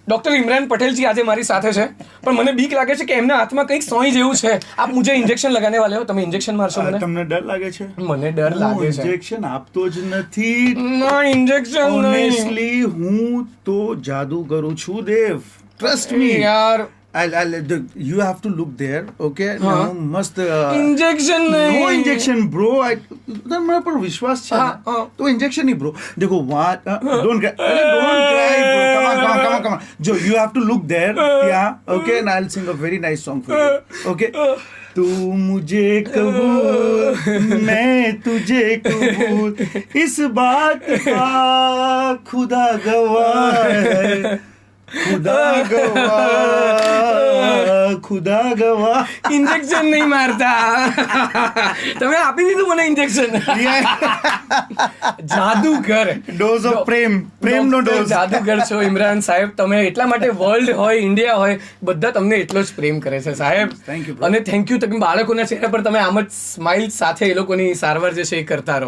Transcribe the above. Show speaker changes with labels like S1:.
S1: Doctor Imran પટેલજી આજે મારી સાથે છે, પણ મને બીક લાગે છે કે એમના હાથમાં કંઈક સોય જેવું છે. આપ મુજે ઇન્જેક્શન લગાને વાલે હો, તમે ઇન્જેક્શન મારશો મને?
S2: તમને ડર લાગે છે?
S1: મને ડર લાગે છે.
S2: ઇન્જેક્શન આપતો જ નથી.
S1: ના, ઇન્જેક્શન નહીં
S2: ઓનેસ્ટલી હું તો જાદુ કરું છું દેવ. Trust me.
S1: યાર.
S2: You have to look there, okay?
S1: हाँ.
S2: મસ્ત
S1: ઇન્જેક્શન
S2: નો
S1: નહીં.
S2: Injection bro. તમારા પર વિશ્વાસ છે
S1: हाँ, हाँ.
S2: તો इंजेक्शन नहीं ब्रो. देखो don't cry bro. Come on. जो you have to look there, ત્યાં, okay? And I'll sing a very nice song for you, okay? तू मुझे कबूल, मैं तुझे कबूल, इस बात का खुदा गवाह है, खुदा गवाह.
S1: ઇન્જેક્શન નહીં મારતા. તમે આપી દીધું મને ઇન્જેક્શન. જાદુગર.
S2: ડોઝ ઓફ પ્રેમ નો ડોઝ.
S1: જાદુગર છો ઇમરાન સાહેબ તમે. એટલા માટે વર્લ્ડ હોય, ઇન્ડિયા હોય, બધા તમને એટલો જ પ્રેમ કરે છે સાહેબ.
S2: Thank you, bro.
S1: અને થેન્ક યુ. તમે બાળકોના ચહેરા પર તમે આમ જ સ્માઇલ સાથે એ લોકોની સારવાર જે છે એ કરતા રહો.